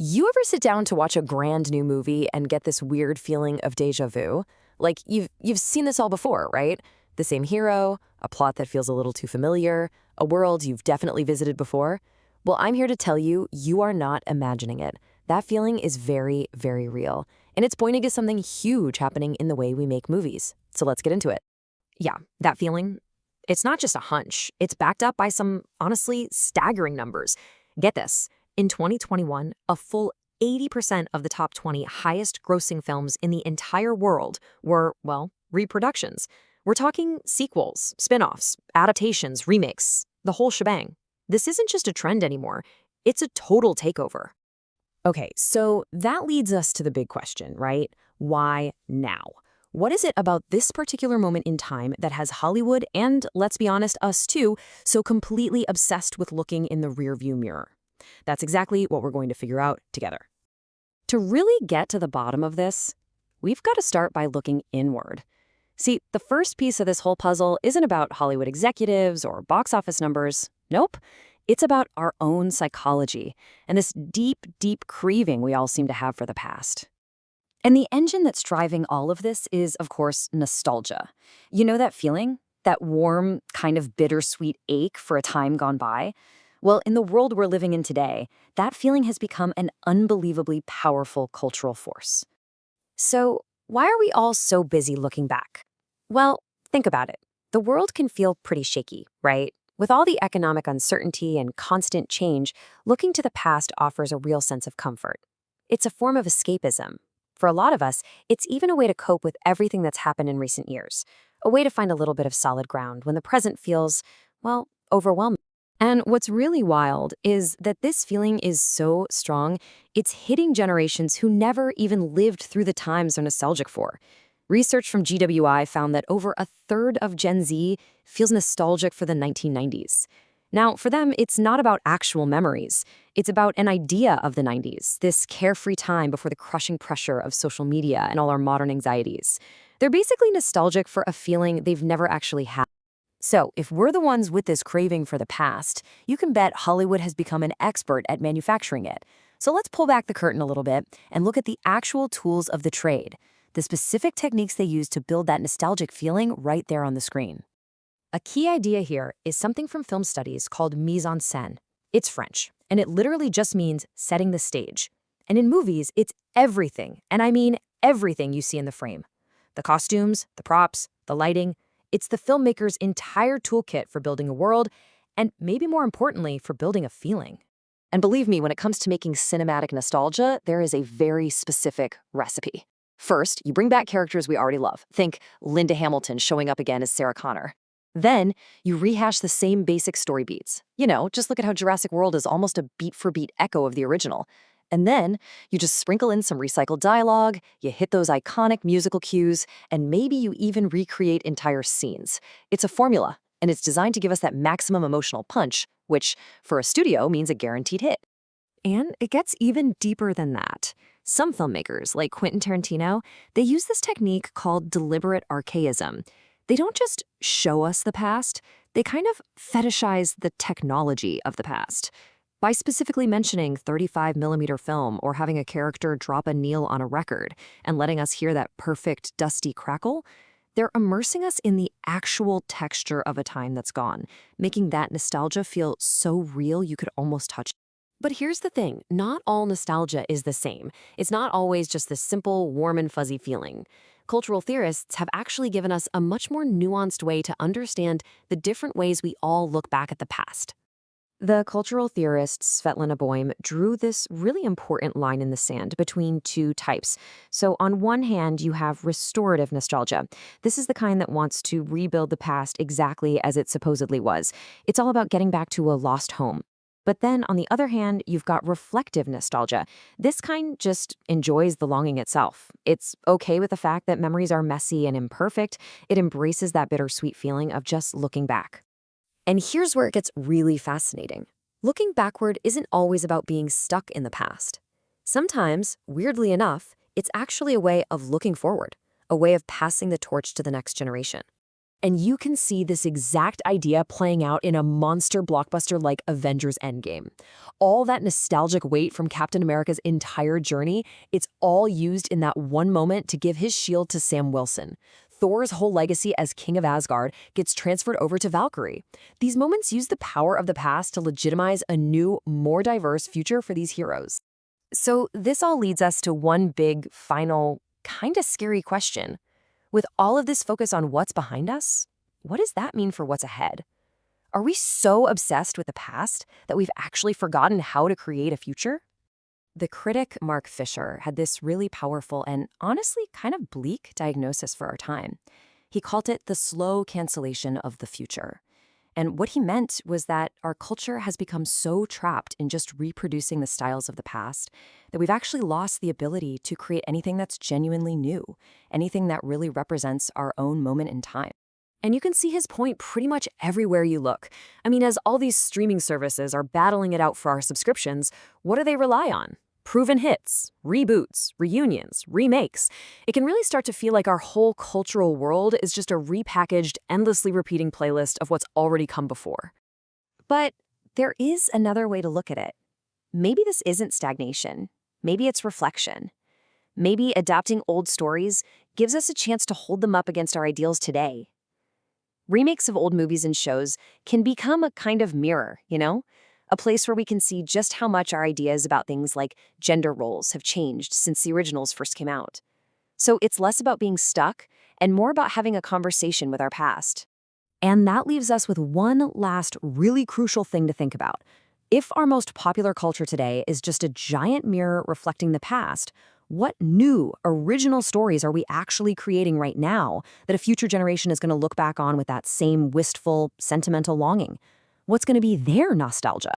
You ever sit down to watch a grand new movie and get this weird feeling of déjà vu? Like you've seen this all before, right? The same hero, a plot that feels a little too familiar, a world you've definitely visited before. Well, I'm here to tell you, you are not imagining it. That feeling is very, very real, and it's pointing to something huge happening in the way we make movies. So let's get into it. Yeah, that feeling, it's not just a hunch. It's backed up by some, honestly, staggering numbers. Get this. In 2021, a full 80% of the top 20 highest grossing films in the entire world were, well, reproductions. We're talking sequels, spin-offs, adaptations, remakes, the whole shebang. This isn't just a trend anymore. It's a total takeover. Okay, so that leads us to the big question, right? Why now? What is it about this particular moment in time that has Hollywood and, let's be honest, us too, so completely obsessed with looking in the rearview mirror? That's exactly what we're going to figure out together. To really get to the bottom of this, we've got to start by looking inward. See, the first piece of this whole puzzle isn't about Hollywood executives or box office numbers. Nope. It's about our own psychology and this deep, deep craving we all seem to have for the past. And the engine that's driving all of this is, of course, nostalgia. You know that feeling? That warm, kind of bittersweet ache for a time gone by? Well, in the world we're living in today, that feeling has become an unbelievably powerful cultural force. So, why are we all so busy looking back? Well, think about it. The world can feel pretty shaky, right? With all the economic uncertainty and constant change, looking to the past offers a real sense of comfort. It's a form of escapism. For a lot of us, it's even a way to cope with everything that's happened in recent years, a way to find a little bit of solid ground when the present feels, well, overwhelming. And what's really wild is that this feeling is so strong, it's hitting generations who never even lived through the times they're nostalgic for. Research from GWI found that over a third of Gen Z feels nostalgic for the 1990s. Now, for them, it's not about actual memories. It's about an idea of the 90s, this carefree time before the crushing pressure of social media and all our modern anxieties. They're basically nostalgic for a feeling they've never actually had. So, if we're the ones with this craving for the past, you can bet Hollywood has become an expert at manufacturing it. So let's pull back the curtain a little bit and look at the actual tools of the trade, the specific techniques they use to build that nostalgic feeling right there on the screen. A key idea here is something from film studies called mise en scène. It's French, and it literally just means setting the stage. And in movies, it's everything, and I mean everything you see in the frame. The costumes, the props, the lighting. It's the filmmaker's entire toolkit for building a world, and maybe more importantly, for building a feeling. And believe me, when it comes to making cinematic nostalgia, there is a very specific recipe. First, you bring back characters we already love. Think Linda Hamilton showing up again as Sarah Connor. Then, you rehash the same basic story beats. You know, just look at how Jurassic World is almost a beat-for-beat echo of the original. And then, you just sprinkle in some recycled dialogue, you hit those iconic musical cues, and maybe you even recreate entire scenes. It's a formula, and it's designed to give us that maximum emotional punch, which, for a studio, means a guaranteed hit. And it gets even deeper than that. Some filmmakers, like Quentin Tarantino, they use this technique called deliberate archaism. They don't just show us the past, they kind of fetishize the technology of the past. By specifically mentioning 35mm film or having a character drop a needle on a record and letting us hear that perfect, dusty crackle, they're immersing us in the actual texture of a time that's gone, making that nostalgia feel so real you could almost touch it. But here's the thing, not all nostalgia is the same. It's not always just this simple, warm and fuzzy feeling. Cultural theorists have actually given us a much more nuanced way to understand the different ways we all look back at the past. The cultural theorist Svetlana Boym drew this really important line in the sand between two types. So on one hand, you have restorative nostalgia. This is the kind that wants to rebuild the past exactly as it supposedly was. It's all about getting back to a lost home. But then, on the other hand, you've got reflective nostalgia. This kind just enjoys the longing itself. It's okay with the fact that memories are messy and imperfect. It embraces that bittersweet feeling of just looking back. And here's where it gets really fascinating. Looking backward isn't always about being stuck in the past. Sometimes, weirdly enough, it's actually a way of looking forward, a way of passing the torch to the next generation. And you can see this exact idea playing out in a monster blockbuster like Avengers Endgame. All that nostalgic weight from Captain America's entire journey, it's all used in that one moment to give his shield to Sam Wilson. Thor's whole legacy as King of Asgard gets transferred over to Valkyrie. These moments use the power of the past to legitimize a new, more diverse future for these heroes. So this all leads us to one big, final, kind of scary question. With all of this focus on what's behind us, what does that mean for what's ahead? Are we so obsessed with the past that we've actually forgotten how to create a future? The critic Mark Fisher had this really powerful and honestly kind of bleak diagnosis for our time. He called it the slow cancellation of the future. And what he meant was that our culture has become so trapped in just reproducing the styles of the past that we've actually lost the ability to create anything that's genuinely new, anything that really represents our own moment in time. And you can see his point pretty much everywhere you look. I mean, as all these streaming services are battling it out for our subscriptions, what do they rely on? Proven hits, reboots, reunions, remakes. It can really start to feel like our whole cultural world is just a repackaged, endlessly repeating playlist of what's already come before. But there is another way to look at it. Maybe this isn't stagnation. Maybe it's reflection. Maybe adapting old stories gives us a chance to hold them up against our ideals today. Remakes of old movies and shows can become a kind of mirror, a place where we can see just how much our ideas about things like gender roles have changed since the originals first came out. So it's less about being stuck and more about having a conversation with our past. And that leaves us with one last really crucial thing to think about. If our most popular culture today is just a giant mirror reflecting the past, what new, original stories are we actually creating right now that a future generation is going to look back on with that same wistful, sentimental longing? What's going to be their nostalgia?